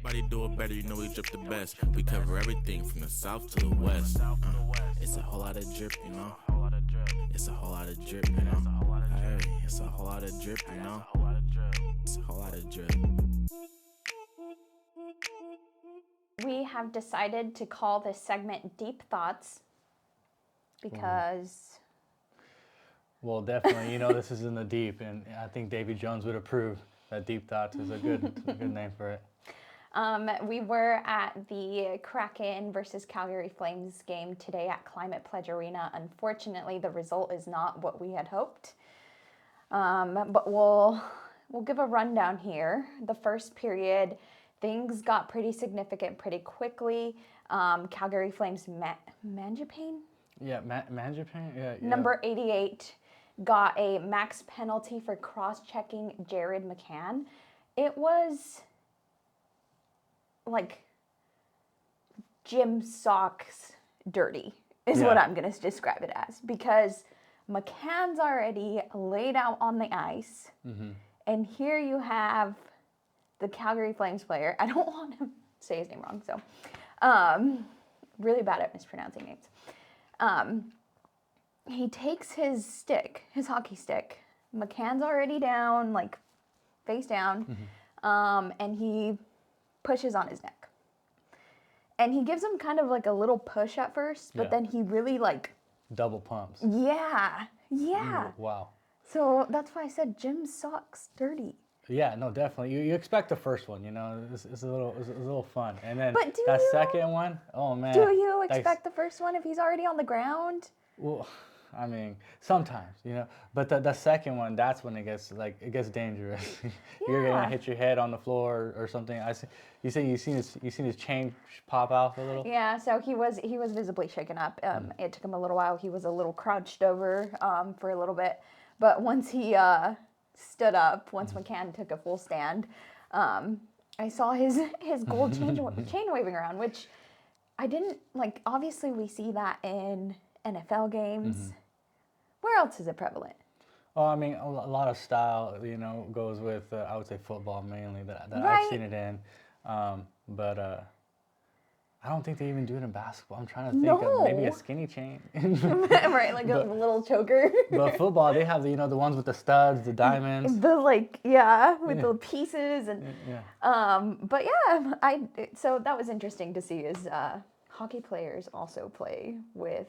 Everybody do it better, you know we drip the best. We cover everything from the south to the west. It's a whole lot of drip, you know. It's a whole lot of drip, you know. Hey, it's a whole lot of drip, you know. It's a whole lot of drip. We have decided to call this segment Deep Thoughts because... Well, definitely, you know, this is in the deep, and I think Davy Jones would approve that Deep Thoughts is a good name for it. We were at the Kraken versus Calgary Flames game today at Climate Pledge Arena. Unfortunately, the result is not what we had hoped. But we'll give a rundown here. The first period, things got pretty significant pretty quickly. Calgary Flames Mangiapane? Yeah, Mangiapane? Yeah. Number 88 got a max penalty for cross-checking Jared McCann. It was like gym socks dirty is what I'm going to describe it as, because McCann's already laid out on the ice, and here you have the Calgary Flames player. I don't want to say his name wrong, so really bad at mispronouncing names. He takes his stick, his hockey stick. McCann's already down, like face down, and he pushes on his neck. And he gives him kind of like a little push at first, but then he really like... Double pumps. Yeah. Wow. So that's why I said gym socks dirty. Yeah, no, definitely. You expect the first one, you know, it's a little fun. And then But second one, oh man. Do you expect the first one if he's already on the ground? Well, I mean, sometimes, you know, but the second one, that's when it gets dangerous. You're gonna hit your head on the floor or something. You seen his chain pop out a little? Yeah, so he was visibly shaken up. It took him a little while. He was a little crouched over for a little bit, but once he stood up, once McCann took a full stand, I saw his gold chain waving around, which I didn't like. Obviously, we see that in NFL games. Where else is it prevalent? Well, I mean, a lot of style, you know, goes with, I would say, football mainly that I've seen it in. But I don't think they even do it in basketball. I'm trying to think of maybe a skinny chain. Right, like a little choker. But football, they have, you know, the ones with the studs, the diamonds. With the pieces. And but yeah, so that was interesting to see is hockey players also play with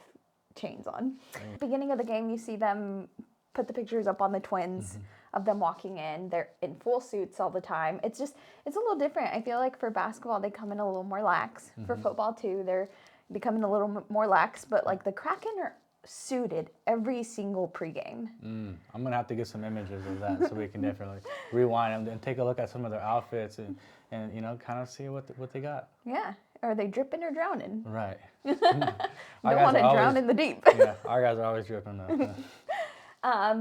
chains on. Beginning of the game, you see them put the pictures up on the Twins of them walking in. They're in full suits all the time. It's a little different. I feel like for basketball, they come in a little more lax. For football too, they're becoming a little more lax. But like the Kraken are suited every single pregame. I'm gonna have to get some images of that so we can definitely rewind and take a look at some of their outfits and you know, kind of see what they got. Yeah. Are they dripping or drowning? Right. Don't want to drown in the deep. Yeah, our guys are always dripping though.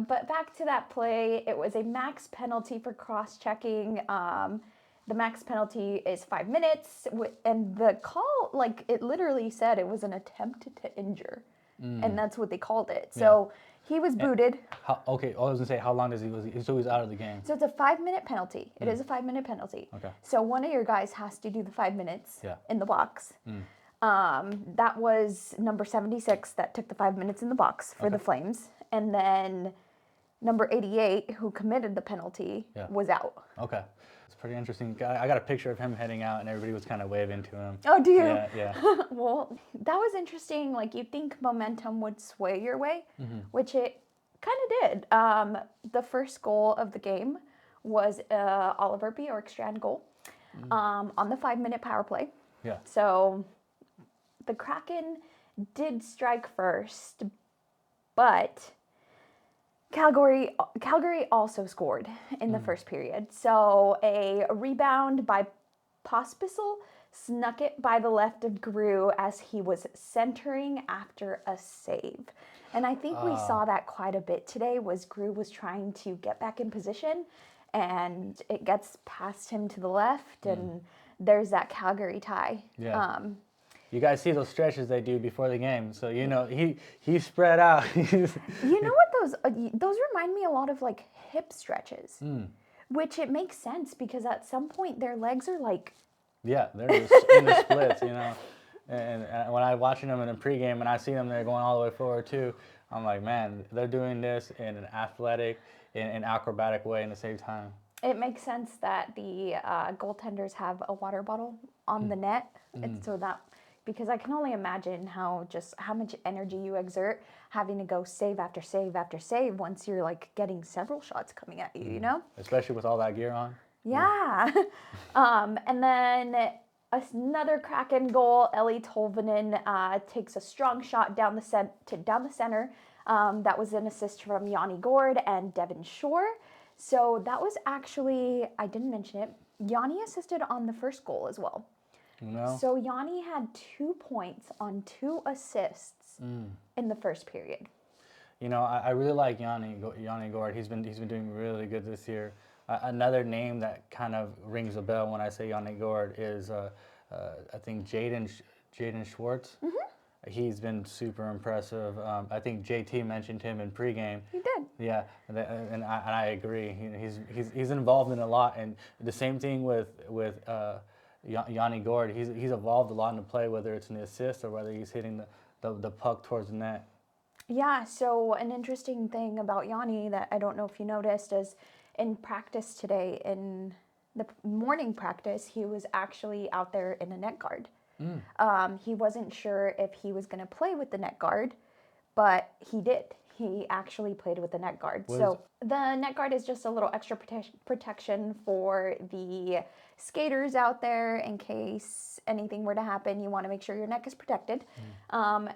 But back to that play, it was a max penalty for cross-checking. The max penalty is 5 minutes, and the call, like, it literally said it was an attempt to injure, and that's what they called it. So he was booted. I was gonna say, how long so he's out of the game? So it's a 5-minute penalty. It is a 5-minute penalty. Okay. So one of your guys has to do the 5 minutes in the box. That was number 76 that took the 5 minutes in the box for the Flames. And then number 88, who committed the penalty, was out. Okay. It's pretty interesting. I got a picture of him heading out, and everybody was kind of waving to him. Oh, do you? Yeah. Well, that was interesting. Like, you'd think momentum would sway your way, which it kind of did. The first goal of the game was Oliver Bjorkstrand goal on the 5-minute power play. Yeah. So the Kraken did strike first, but Calgary also scored in the first period. So a rebound by Pospisil snuck it by the left of Grew as he was centering after a save. And I think we saw that quite a bit today, was Grew was trying to get back in position, and it gets past him to the left, and there's that Calgary tie. Yeah. You guys see those stretches they do before the game, so you know he spread out. You know what those remind me a lot of, like, hip stretches, which it makes sense because at some point their legs are like Yeah, they're just in the splits, you know. And when I'm watching them in the pregame and I see them, they're going all the way forward too. I'm like, man, they're doing this in an athletic and acrobatic way in the same time. It makes sense that the goaltenders have a water bottle on the net, and so that, because I can only imagine how much energy you exert having to go save after save after save once you're like getting several shots coming at you, you know? Especially with all that gear on. Yeah. And then another Kraken goal. Ellie Tolvanen takes a strong shot down the center. That was an assist from Yanni Gord and Devin Shore. So that was actually, I didn't mention it, Yanni assisted on the first goal as well. No. So Yanni had 2 points on 2 assists in the first period. You know, I really like Yanni Gord. He's been doing really good this year. Another name that kind of rings a bell when I say Yanni Gord is I think Jaden Schwartz. Mm-hmm. He's been super impressive. I think JT mentioned him in pregame. He did. Yeah, and I agree. He's involved in a lot, and the same thing with Yanni Gord. He's evolved a lot in the play, whether it's in the assist or whether he's hitting the puck towards the net. Yeah, so an interesting thing about Yanni that I don't know if you noticed is in practice today, in the morning practice, he was actually out there in a net guard. He wasn't sure if he was going to play with the net guard, but he did. He actually played with the net guard. So the net guard is just a little extra protection for the skaters out there in case anything were to happen. You want to make sure your neck is protected.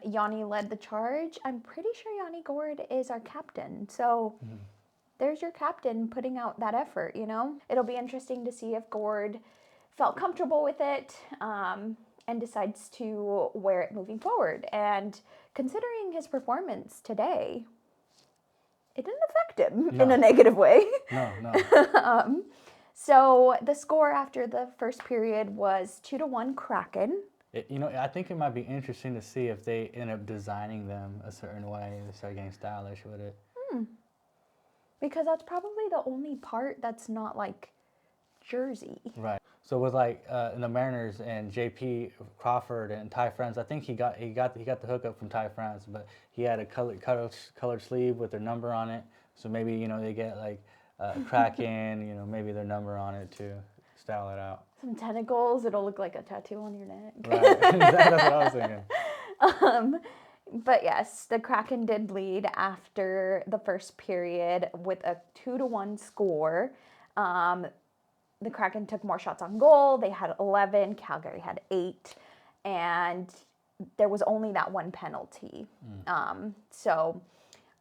Yanni led the charge. I'm pretty sure Yanni Gord is our captain. So there's your captain putting out that effort, you know? It'll be interesting to see if Gord felt comfortable with it and decides to wear it moving forward. And considering his performance today, it didn't affect him in a negative way. No. So the score after the first period was 2-1 Kraken. I think it might be interesting to see if they end up designing them a certain way to start getting stylish with it. Because that's probably the only part that's not like jersey. Right. So with like in the Mariners and JP Crawford and Ty France, I think he got the hookup from Ty France, but he had a colored sleeve with their number on it. So maybe they get like Kraken, maybe their number on it to style it out. Some tentacles, it'll look like a tattoo on your neck. Right. That's what I was thinking. But yes, the Kraken did lead after the first period with a 2-1 score. The Kraken took more shots on goal. They had 11. Calgary had 8. And there was only that one penalty. So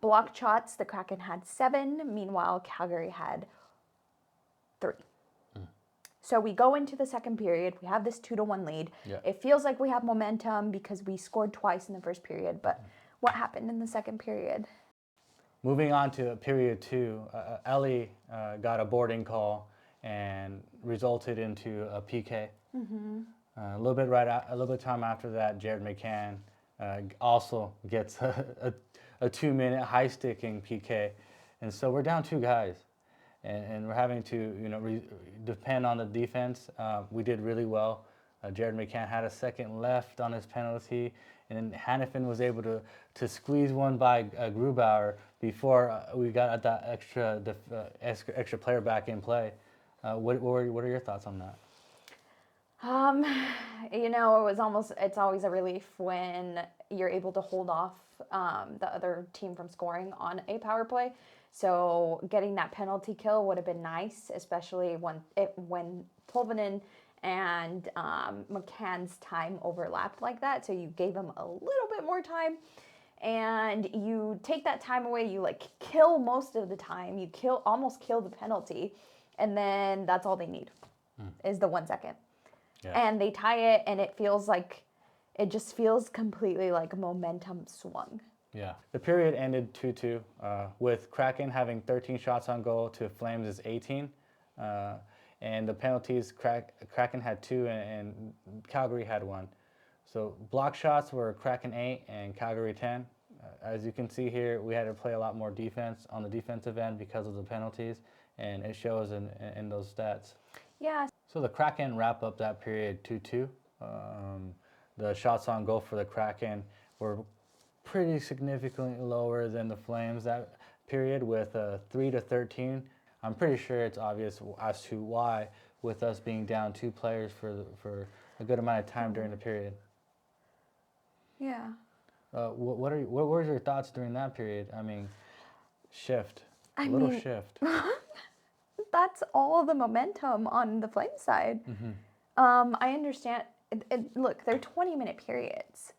blocked shots, the Kraken had 7. Meanwhile, Calgary had 3. So we go into the second period. We have this 2-1 lead. Yeah. It feels like we have momentum because we scored twice in the first period. But what happened in the second period? Moving on to period 2, Ellie got a boarding call and resulted into a PK. A little bit time after that, Jared McCann also gets a 2-minute high sticking PK, and so we're down 2 guys, and we're having to depend on the defense. We did really well. Jared McCann had a second left on his penalty, and then Hannafin was able to squeeze one by Grubauer before we got that extra player back in play. What are your thoughts on that? It's always a relief when you're able to hold off the other team from scoring on a power play. So getting that penalty kill would have been nice, especially when Tolvanen and McCann's time overlapped like that. So you gave him a little bit more time, and you take that time away. You kill most of the time. You almost kill the penalty. And then that's all they need is the 1 second. Yeah. And they tie it, and it just feels completely like momentum swung. Yeah. The period ended 2-2 with Kraken having 13 shots on goal to Flames' 18. And the penalties, Kraken had 2 and Calgary had 1. So block shots were Kraken 8 and Calgary 10. As you can see here, we had to play a lot more defense on the defensive end because of the penalties. And it shows in those stats. Yeah, So the Kraken wrap up that period 2-2. The shots on goal for the Kraken were pretty significantly lower than the Flames that period with 3-13. I'm pretty sure it's obvious as to why, with us being down 2 players for a good amount of time during the period. Yeah. What were your thoughts during that period? I mean, shift. I A little mean, shift. That's all the momentum on the Flame side. I understand. Look, they're 20-minute periods.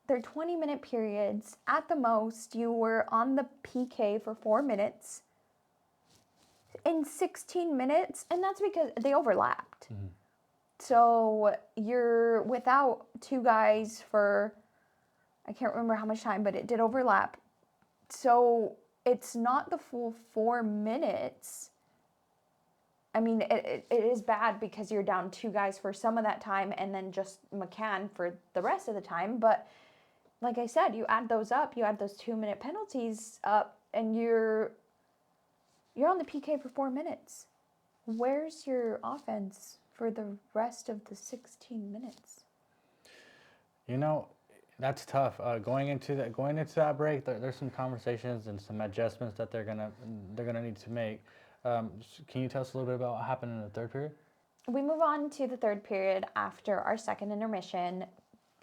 They're 20-minute periods. At the most, you were on the PK for 4 minutes. In 16 minutes, and that's because they overlapped. So you're without 2 guys for, I can't remember how much time, but it did overlap. So it's not the full 4 minutes. I mean, it is bad because you're down 2 guys for some of that time and then just McCann for the rest of the time. But like I said, you add those up, you add those 2-minute penalties up, and you're on the PK for 4 minutes. Where's your offense for the rest of the 16 minutes? You know, that's tough. Going into that break, there's some conversations and some adjustments that they're gonna need to make. Can you tell us a little bit about what happened in the third period? We move on to the third period after our second intermission.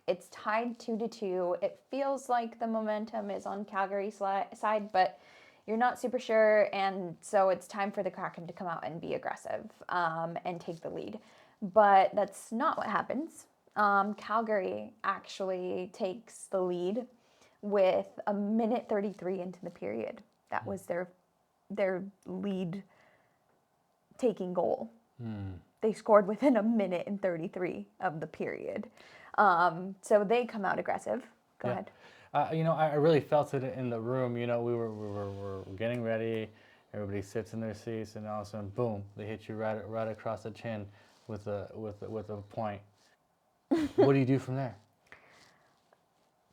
It's tied 2-2. It feels like the momentum is on Calgary's side, but you're not super sure, and so it's time for the Kraken to come out and be aggressive and take the lead. But that's not what happens. Calgary actually takes the lead with 1:33 into the period. That was their lead taking goal. They scored within 1:33 of the period. So they come out aggressive. Go ahead. You know, I really felt it in the room. You know, we were getting ready. Everybody sits in their seats, and all of a sudden, boom! They hit you right across the chin with a point. What do you do from there?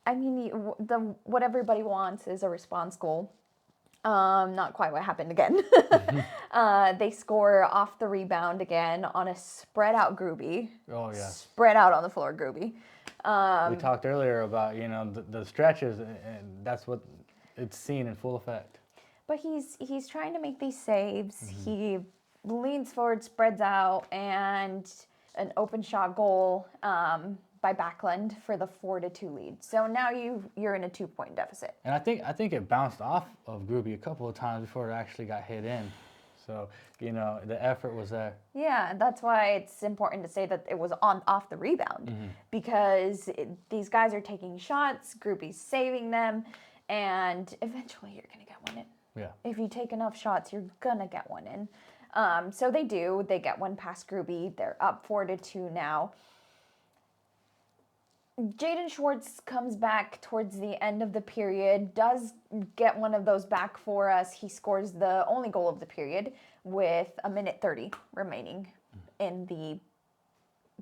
I mean, what everybody wants is a response goal. Not quite what happened again. They score off the rebound again on a spread out Gruby. Oh, yes. Spread out on the floor Gruby. We talked earlier about, you know, the stretches, and that's what it's seen in full effect. But he's trying to make these saves. He leans forward, spreads out, and an open shot goal by Backlund for the 4-2 lead. So now you're in a 2-point deficit. And I think it bounced off of Gruby a couple of times before it actually got hit in. So, you know, the effort was there. Yeah, that's why it's important to say that it was off the rebound, because these guys are taking shots, Gruby's saving them, and eventually you're going to get one in. Yeah. If you take enough shots, you're going to get one in. So they do. They get one past Gruby. They're up 4-2 now. Jaden Schwartz comes back towards the end of the period, does get one of those back for us. He scores the only goal of the period with 1:30 remaining in the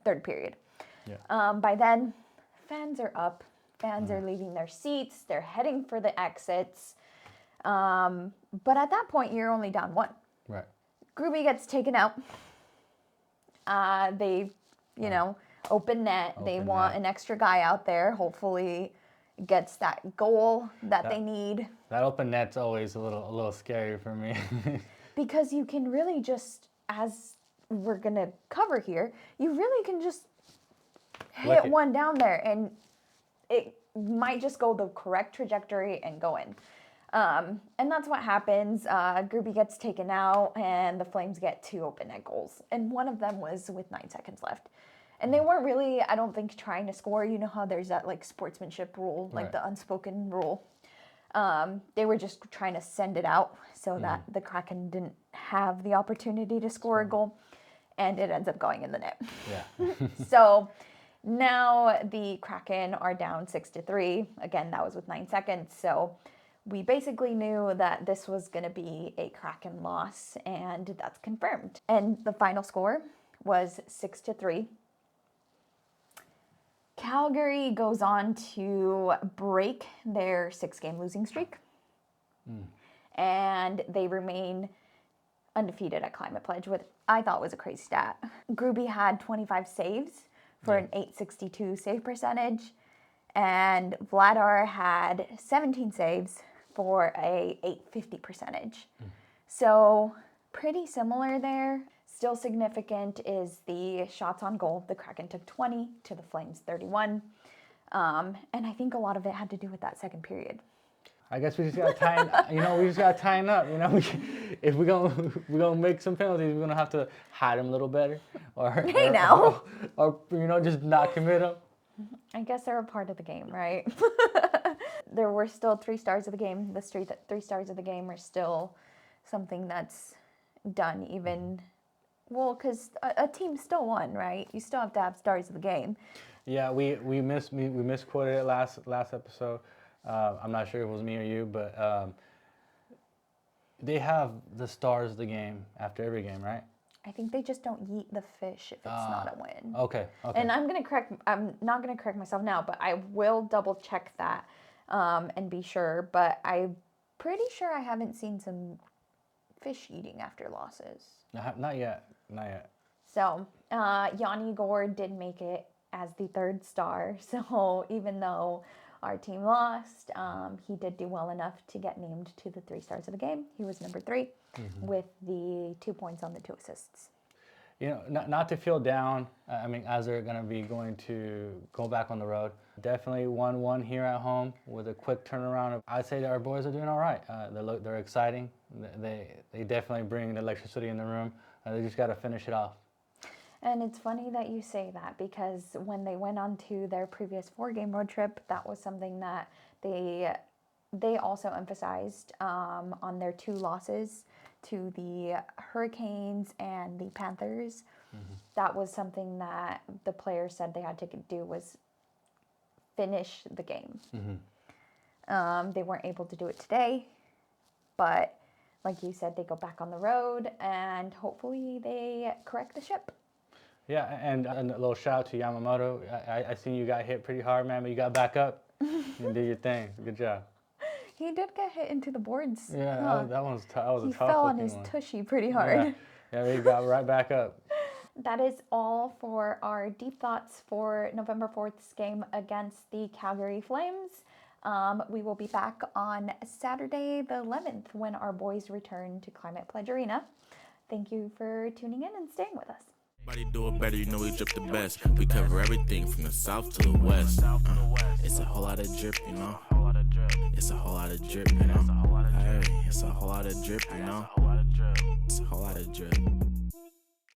third period. Yeah. By then, fans are up. Fans are leaving their seats. They're heading for the exits. But at that point, you're only down 1. Right. Gruby gets taken out. They, you know, open net. They want an extra guy out there. Hopefully gets that goal that they need. That open net's always a little scary for me. Because you can really just, as we're going to cover here, you really can just hit one down there and it might just go the correct trajectory and go in. And that's what happens. Gruby gets taken out and the Flames get 2 open net goals. And one of them was with 9 seconds left. And they weren't really, I don't think, trying to score. You know how there's that like sportsmanship rule, like the unspoken rule. They were just trying to send it out so that the Kraken didn't have the opportunity to score a goal. And it ends up going in the net. Yeah. So now the Kraken are down 6-3. Again, that was with 9 seconds. So we basically knew that this was going to be a Kraken loss, and that's confirmed. And the final score was 6-3. Calgary goes on to break their 6-game losing streak. And they remain undefeated at Climate Pledge with I thought was a crazy stat. Gruby had 25 saves for an .862 save percentage, and Vladar had 17 saves for a .850 percentage. So pretty similar there. Still significant is the shots on goal. The Kraken took 20 to the Flames 31. And I think a lot of it had to do with that second period. I guess we just got to tighten, we just got to tighten up, if we're gonna make some penalties, we're gonna have to hide them a little better, or just not commit them. I guess they're a part of the game, right? There were still 3 stars of the game. The 3 stars of the game are still something that's done even, because a team still won, right? You still have to have stars of the game. Yeah, we misquoted it last episode. I'm not sure if it was me or you, but they have the stars of the game after every game, right? I think they just don't yeet the fish if it's not a win. Okay. And I'm not gonna correct myself now, but I will double check that and be sure. But I'm pretty sure I haven't seen some fish eating after losses. Not yet. So Yanni Gore did make it as the 3rd star. So even though our team lost, he did do well enough to get named to the 3 stars of the game. He was number 3 with the 2 points on the 2 assists. Not to feel down, as they're going to be go back on the road. Definitely 1-1 here at home with a quick turnaround. I'd say that our boys are doing all right. They're exciting. They definitely bring the electricity in the room. They just got to finish it off. And it's funny that you say that, because when they went on to their previous 4-game road trip, that was something that they also emphasized on their 2 losses to the Hurricanes and the Panthers. That was something that the players said they had to do, was finish the game. They weren't able to do it today, but like you said, they go back on the road and hopefully they correct the ship. Yeah, and a little shout out to Yamamoto. I see you got hit pretty hard, man, but you got back up. You did your thing. Good job. He did get hit into the boards. Yeah, that was a tough one. He fell on his tushy pretty hard. Yeah, he got right back up. That is all for our deep thoughts for November 4th's game against the Calgary Flames. We will be back on Saturday the 11th when our boys return to Climate Pledge Arena. Thank you for tuning in and staying with us. Everybody do it better, we drip the best. We cover everything from the south to the west. It's a whole lot of drip, It's a whole lot of drip, Hey, it's a whole lot of drip, It's a whole lot of drip.